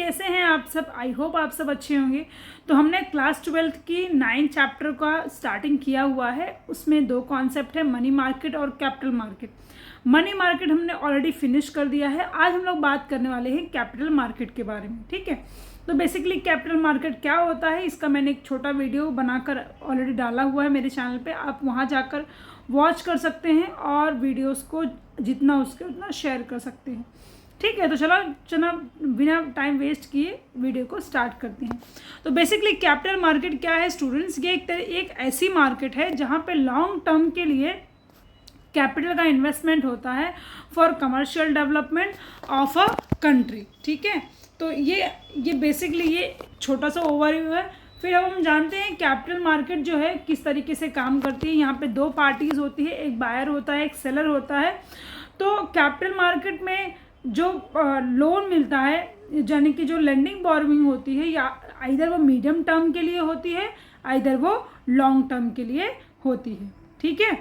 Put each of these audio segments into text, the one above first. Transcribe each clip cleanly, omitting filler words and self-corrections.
कैसे हैं आप सब? आई होप आप सब अच्छे होंगे। तो हमने क्लास 12th की 9 चैप्टर का स्टार्टिंग किया हुआ है। उसमें दो कॉन्सेप्ट है, मनी मार्केट और कैपिटल मार्केट। मनी मार्केट हमने ऑलरेडी फिनिश कर दिया है। आज हम लोग बात करने वाले हैं कैपिटल मार्केट के बारे में, ठीक है। तो बेसिकली कैपिटल मार्केट क्या होता है, इसका मैंने एक छोटा वीडियो बनाकर ऑलरेडी डाला हुआ है मेरे चैनल पे। आप वहाँ जाकर वॉच कर सकते हैं और वीडियोस को जितना उसके उतना शेयर कर सकते हैं, ठीक है। तो चलो बिना टाइम वेस्ट किए वीडियो को स्टार्ट करते हैं। तो बेसिकली कैपिटल मार्केट क्या है स्टूडेंट्स? ये एक ऐसी मार्केट है जहाँ पे लॉन्ग टर्म के लिए कैपिटल का इन्वेस्टमेंट होता है for commercial development of a country, ठीक है। तो ये बेसिकली ये छोटा सा ओवरव्यू है। फिर अब हम जानते हैं कैपिटल मार्केट जो है किस तरीके से काम करती है। यहाँ पे दो पार्टीज होती है, एक बायर होता है, एक सेलर होता है। तो कैपिटल मार्केट में जो लोन मिलता है, यानी कि जो लेंडिंग बोरोइंग होती है, या आइदर वो मीडियम टर्म के लिए होती है, आइदर वो लॉन्ग टर्म के लिए होती है, ठीक है।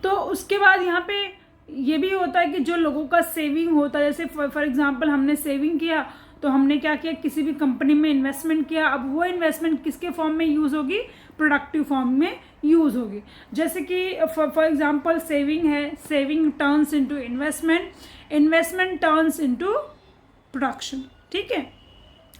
तो उसके बाद यहाँ पे ये भी होता है कि जो लोगों का सेविंग होता है, जैसे फॉर एग्जांपल हमने सेविंग किया तो हमने क्या किया, किसी भी कंपनी में इन्वेस्टमेंट किया। अब वो इन्वेस्टमेंट किसके फॉर्म में यूज़ होगी? प्रोडक्टिव फॉर्म में यूज़ होगी। जैसे कि फॉर एग्जांपल सेविंग है, saving turns into investment, investment turns into production, ठीक है।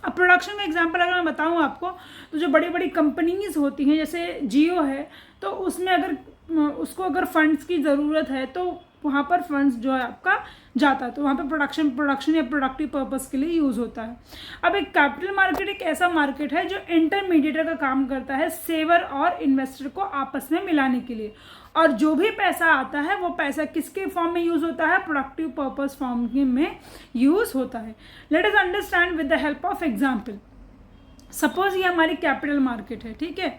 अब प्रोडक्शन का एग्जांपल अगर मैं बताऊं आपको, तो जो बड़ी बड़ी कंपनीज होती हैं, जैसे जियो है, तो उसमें उसको अगर फंड्स की ज़रूरत है तो वहाँ पर फंड्स जो है आपका जाता है, तो वहाँ पे प्रोडक्शन या प्रोडक्टिव पर्पस के लिए यूज़ होता है। अब एक कैपिटल मार्केट एक ऐसा मार्केट है जो इंटरमीडिएटर का काम करता है सेवर और इन्वेस्टर को आपस में मिलाने के लिए। और जो भी पैसा आता है वो पैसा किसके फॉर्म में यूज़ होता है? प्रोडक्टिव पर्पस फॉर्म में यूज़ होता है। Let us understand with the help of example. Suppose ये हमारी कैपिटल मार्केट है, ठीक है।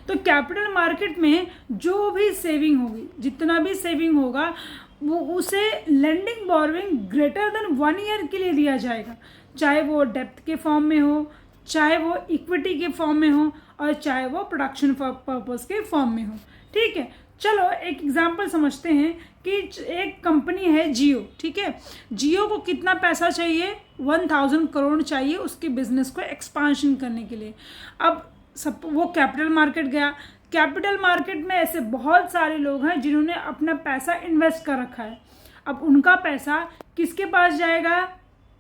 तो कैपिटल मार्केट में जो भी सेविंग होगी, जितना भी सेविंग होगा, वो उसे lending borrowing greater than 1 year के लिए दिया जाएगा, चाहे वो डेप्थ के फॉर्म में हो, चाहे वो इक्विटी के फॉर्म में हो, और चाहे वो प्रोडक्शन पर्पस के फॉर्म में हो, ठीक है। चलो एक एग्जांपल समझते हैं कि एक कंपनी है जियो, ठीक है। जियो को कितना पैसा चाहिए? 1000 करोड़ चाहिए उसके बिजनेस को एक्सपांशन करने के लिए। अब सब वो कैपिटल मार्केट गया। कैपिटल मार्केट में ऐसे बहुत सारे लोग हैं जिन्होंने अपना पैसा इन्वेस्ट कर रखा है। अब उनका पैसा किसके पास जाएगा?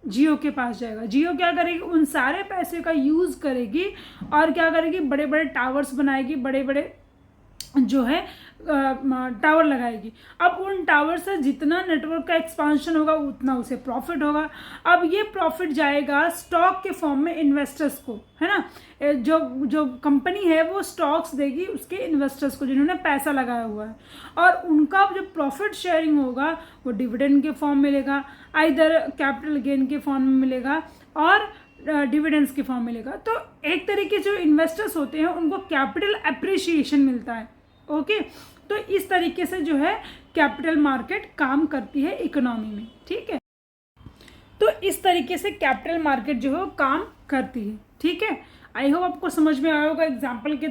जियो के पास जाएगा। जियो क्या करेगी? उन सारे पैसे का यूज़ करेगी और क्या करेगी? बड़े बड़े टावर्स बनाएगी, बड़े बड़े जो है टावर लगाएगी। अब उन टावर से जितना नेटवर्क का एक्सपांशन होगा उतना उसे प्रॉफिट होगा। अब ये प्रॉफिट जाएगा स्टॉक के फॉर्म में इन्वेस्टर्स को, है ना। जो कंपनी है वो स्टॉक्स देगी उसके इन्वेस्टर्स को जिन्होंने पैसा लगाया हुआ है, और उनका जो प्रॉफिट शेयरिंग होगा वो डिविडेंड के फॉर्म में मिलेगा, आइदर कैपिटल गेन के फॉर्म में मिलेगा और डिविडेंड्स के फॉर्म में मिलेगा। तो एक तरीके जो इन्वेस्टर्स होते हैं उनको कैपिटल एप्रिसिएशन मिलता है, ओके। तो इस तरीके से जो है कैपिटल मार्केट काम करती है इकोनॉमी में, ठीक है। तो इस तरीके से कैपिटल मार्केट जो है काम करती है, ठीक है। आई होप आपको समझ में आया होगा एग्जाम्पल के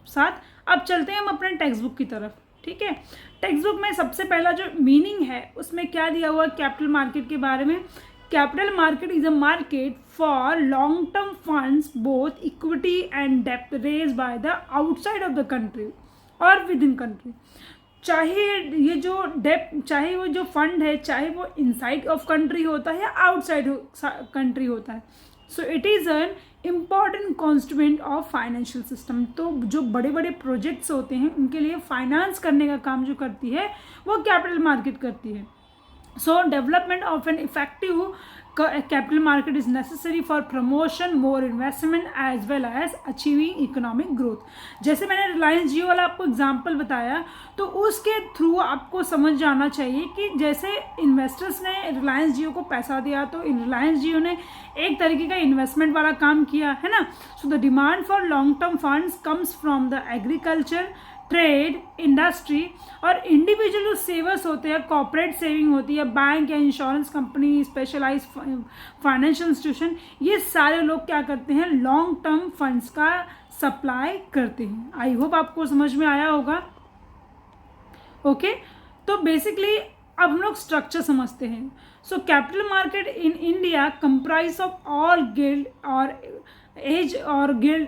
साथ। अब चलते हैं हम अपने टेक्स्ट बुक की तरफ, ठीक है। टेक्स्ट बुक में सबसे पहला जो मीनिंग है उसमें क्या दिया हुआ कैपिटल मार्केट के बारे में? Capital market is a market for long term funds both equity and depth raise by the outside of the country और विद इन कंट्री। चाहे ये जो डेप्थ, चाहे वो जो फंड है, चाहे वो इनसाइड ऑफ कंट्री होता है या आउटसाइड कंट्री होता है। सो it is an important constituent of financial system. तो जो बड़े बड़े प्रोजेक्ट्स होते हैं उनके लिए फाइनेंस करने का काम जो करती है वो कैपिटल मार्केट करती है। सो development of an effective capital market is necessary for promotion, more investment as well as achieving economic growth। जैसे मैंने रिलायंस जियो वाला आपको एग्जांपल बताया, तो उसके थ्रू आपको समझ जाना चाहिए कि जैसे इन्वेस्टर्स ने रिलायंस जियो को पैसा दिया तो रिलायंस जियो ने एक तरीके का इन्वेस्टमेंट वाला काम किया, है ना। So the demand for long term funds comes from the agriculture, trade, industry, और इंडिविजुअल जो सेवर्स होते हैं, कॉर्पोरेट सेविंग होती है, बैंक या insurance company, specialise financial institution, ये सारे लोग क्या करते हैं? लॉन्ग टर्म फंड्स का सप्लाई करते हैं। आई होप आपको समझ में आया होगा, ओके। तो बेसिकली अब हम लोग स्ट्रक्चर समझते हैं। सो capital market in India comprise of all guild और एज और गिल्ड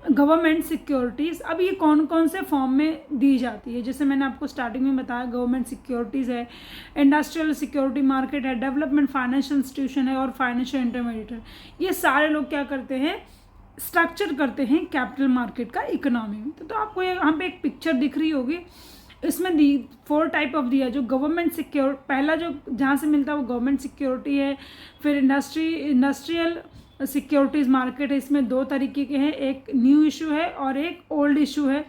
गवर्नमेंट सिक्योरिटीज़। अब ये कौन कौन से फॉर्म में दी जाती है, जैसे मैंने आपको स्टार्टिंग में बताया, गवर्नमेंट सिक्योरिटीज़ है, इंडस्ट्रियल सिक्योरिटी मार्केट है, डेवलपमेंट फाइनेंशियल इंस्टीट्यूशन है और फाइनेंशियल इंटरमीडिएटर। ये सारे लोग क्या करते हैं, स्ट्रक्चर करते हैं कैपिटल मार्केट का इकोनॉमी में। तो आपको यहाँ पे एक पिक्चर दिख रही होगी, इसमें 4 टाइप ऑफ दिया, जो गवर्नमेंट सिक्योर, पहला जो जहाँ से मिलता है वो गवर्नमेंट सिक्योरिटी है, फिर इंडस्ट्रियल सिक्योरिटीज़ मार्केट है, इसमें 2 तरीके के हैं, एक न्यू इशू है और एक ओल्ड इशू है।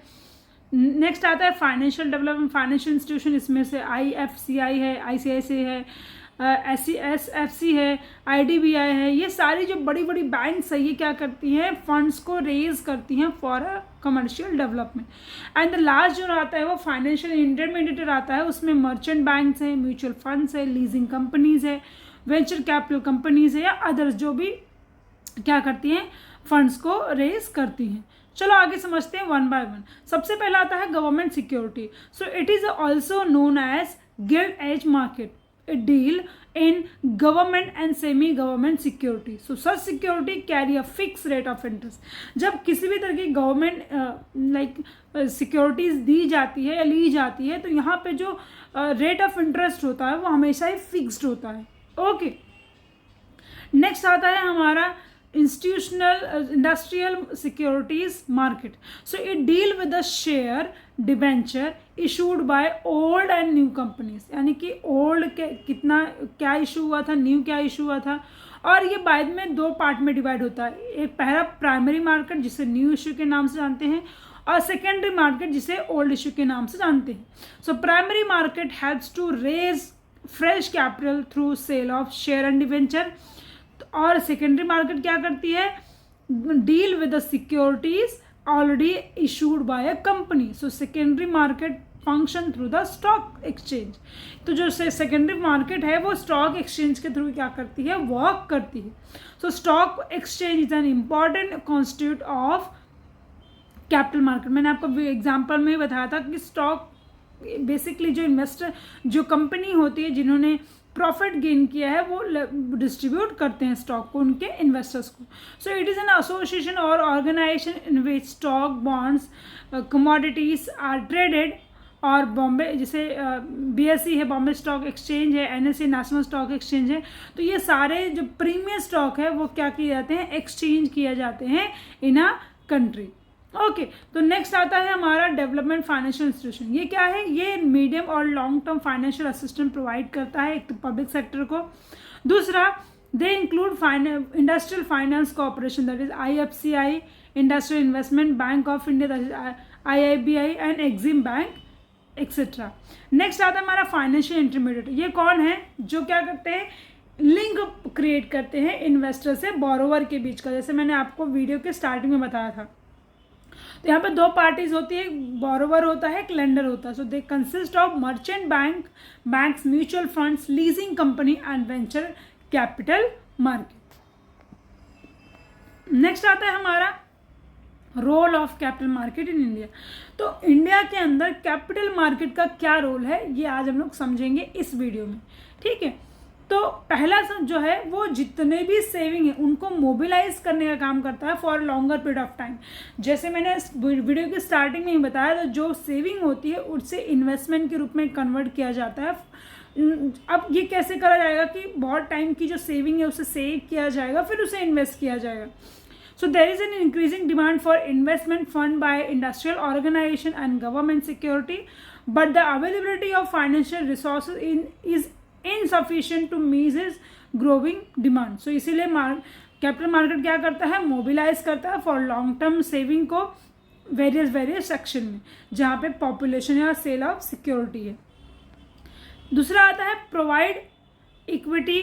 नेक्स्ट आता है फाइनेंशियल डेवलपमेंट फाइनेंशियल इंस्टीट्यूशन, इसमें से IFCI है, ICICI है, SFC है, IDBI है। ये सारी जो बड़ी बड़ी बैंक्स है ये क्या करती हैं, फंड्स को रेज करती हैं for a commercial development. And the last जो आता है वो फाइनेंशियल इंटरमीडिएटर आता है, उसमें मर्चेंट बैंक्स हैं, म्यूचुअल फंड्स है, लीजिंग कंपनीज है, वेंचर कैपिटल कंपनीज है या अदर्स जो भी क्या करती हैं, फंड्स को रेज करती हैं। चलो आगे समझते हैं वन बाय वन। सबसे पहला आता है government security. So it is also known as gilt edge market, it deal in government and semi government security. So such security carry a fixed rate of interest. जब किसी भी तरह की government securities दी जाती है या ली जाती है तो यहाँ पे जो रेट ऑफ इंटरेस्ट होता है वो हमेशा ही फिक्स्ड होता है। ओके, नेक्स्ट आता है हमारा institutional industrial securities market. So it deal with the share debenture issued by old and new companies, यानी कि ओल्ड के कितना क्या इशू हुआ था, न्यू क्या इशू हुआ था, और ये बाद में 2 पार्ट में डिवाइड होता है। एक पहला प्राइमरी मार्केट जिसे न्यू इशू के नाम से जानते हैं और सेकेंडरी मार्केट जिसे ओल्ड इशू के नाम से जानते हैं। So primary market has to raise fresh capital through sale of share and debenture, और सेकेंडरी मार्केट क्या करती है, deal with the securities already issued by a company. So secondary market function through the stock exchange. तो जो secondary market है वो stock exchange के through क्या करती है, वर्क करती है। सो stock exchange is an important constitute of capital market. मैंने आपको एग्जाम्पल में बताया था कि स्टॉक बेसिकली जो इन्वेस्टर, जो कंपनी होती है जिन्होंने प्रॉफिट गेन किया है वो डिस्ट्रीब्यूट करते हैं स्टॉक को उनके इन्वेस्टर्स को। So it is an association और organization in which stock, bonds, commodities are traded. और बॉम्बे जैसे BSE है, बॉम्बे स्टॉक एक्सचेंज है, NSE नेशनल स्टॉक एक्सचेंज है। तो ये सारे जो प्रीमियम स्टॉक है वो क्या किए जाते हैं, एक्सचेंज किए जाते हैं इन अ कंट्री। ओके, तो नेक्स्ट आता है हमारा डेवलपमेंट फाइनेंशियल इंस्टीट्यूशन। ये क्या है, ये मीडियम और long term financial assistance provide करता है एक तो पब्लिक सेक्टर को। दूसरा, they include industrial finance corporation, that is IFCI, industrial investment bank of India, that is IIBI and Exim bank etcetera. Next आता है हमारा फाइनेंशियल इंटरमीडिएट। ये कौन है, जो क्या करते हैं, लिंक क्रिएट करते हैं इन्वेस्टर से बोरोवर के बीच का, जैसे मैंने आपको वीडियो के स्टार्टिंग में बताया था। तो यहाँ पे 2 पार्टीज होती है, बोरोवर होता है, एक लेंडर होता है। So they consist of merchant banks, mutual funds, leasing company and venture capital market. Next आता है हमारा role of capital market in India. तो इंडिया के अंदर कैपिटल मार्केट का क्या रोल है ये आज हम लोग समझेंगे इस वीडियो में, ठीक है। तो पहला जो है वो जितने भी सेविंग है उनको मोबिलाइज करने का काम करता है for longer period of time. जैसे मैंने वीडियो की स्टार्टिंग में ही बताया, तो जो सेविंग होती है उससे इन्वेस्टमेंट के रूप में कन्वर्ट किया जाता है। अब ये कैसे करा जाएगा कि बहुत टाइम की जो सेविंग है उसे सेव किया जाएगा, फिर उसे इन्वेस्ट किया जाएगा। So there is an increasing demand for investment fund by industrial organization and government security, but the availability of financial resources is insufficient to meet this growing demand. So इसीलिए capital market क्या करता है, mobilise करता है for long term saving को various section में जहाँ पे पॉपुलेशन या सेल ऑफ सिक्योरिटी है। दूसरा आता है provide equity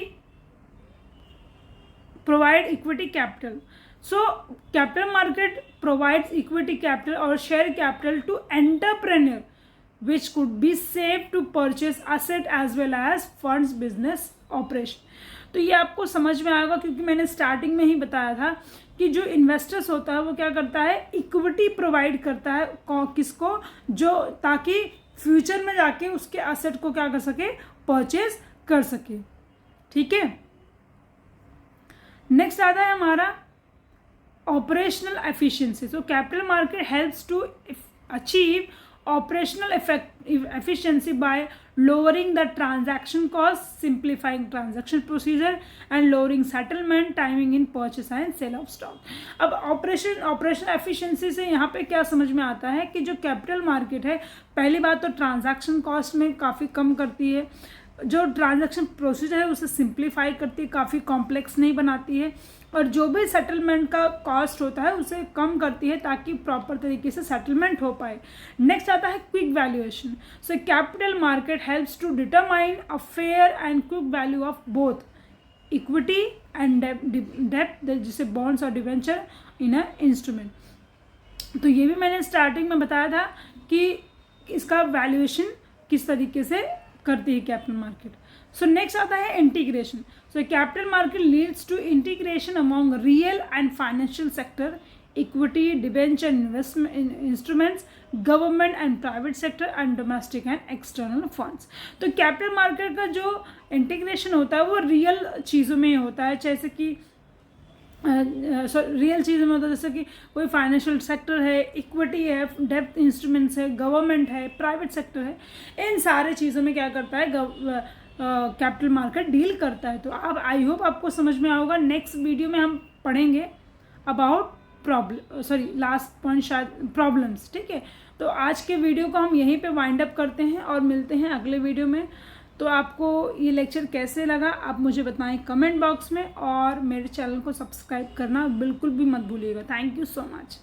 capital. So capital market provides equity capital or share capital to entrepreneur which could be saved to purchase asset as well as funds business operation. तो ये आपको समझ में आएगा क्योंकि मैंने स्टार्टिंग में ही बताया था कि जो इन्वेस्टर्स होता है वो क्या करता है, इक्विटी प्रोवाइड करता है किसको, जो ताकि फ्यूचर में जाके उसके एसेट को क्या कर सके, परचेज कर सके। ठीक है, नेक्स्ट आता है हमारा operational efficiency. So capital market helps to achieve operational efficiency by lowering the transaction cost, simplifying transaction procedure and lowering settlement timing in purchase and sale of stock। अब ऑपरेशन एफिशिएंसी से यहाँ पे क्या समझ में आता है कि जो कैपिटल मार्केट है, पहली बात तो ट्रांजैक्शन कॉस्ट में काफ़ी कम करती है, जो ट्रांजैक्शन प्रोसीजर है उसे सिंप्लीफाई करती है, काफ़ी कॉम्प्लेक्स नहीं बनाती है, और जो भी सेटलमेंट का कॉस्ट होता है उसे कम करती है ताकि प्रॉपर तरीके से सेटलमेंट हो पाए। नेक्स्ट आता है quick valuation. So capital market helps to determine a fair and quick value of both equity and डेब्ट, जिसे बॉन्ड्स और डिवेंचर इन अ इंस्ट्रूमेंट। तो ये भी मैंने स्टार्टिंग में बताया था कि इसका वैल्यूएशन किस तरीके से करती है कैपिटल मार्केट। सो नेक्स्ट आता है integration. So capital market leads to integration among real and financial sector, equity, debenture, investment instruments, government and private sector and domestic and external funds. तो कैपिटल मार्केट का जो इंटीग्रेशन होता है वो real चीज़ों में होता है, जैसे कि रियल चीज़ों में होता है, जैसे कि कोई फाइनेंशियल सेक्टर है, इक्विटी है, डेब्ट इंस्ट्रूमेंट्स है, गवर्नमेंट है, प्राइवेट सेक्टर है, इन सारे चीज़ों में क्या करता है कैपिटल मार्केट डील करता है। तो अब आई होप आपको समझ में आएगा। नेक्स्ट वीडियो में हम पढ़ेंगे अबाउट लास्ट पॉइंट शायद प्रॉब्लम्स। ठीक है, तो आज के वीडियो को हम यहीं पे वाइंड अप करते हैं और मिलते हैं अगले वीडियो में। तो आपको ये लेक्चर कैसे लगा आप मुझे बताएं कमेंट बॉक्स में, और मेरे चैनल को सब्सक्राइब करना बिल्कुल भी मत भूलिएगा। Thank you so much.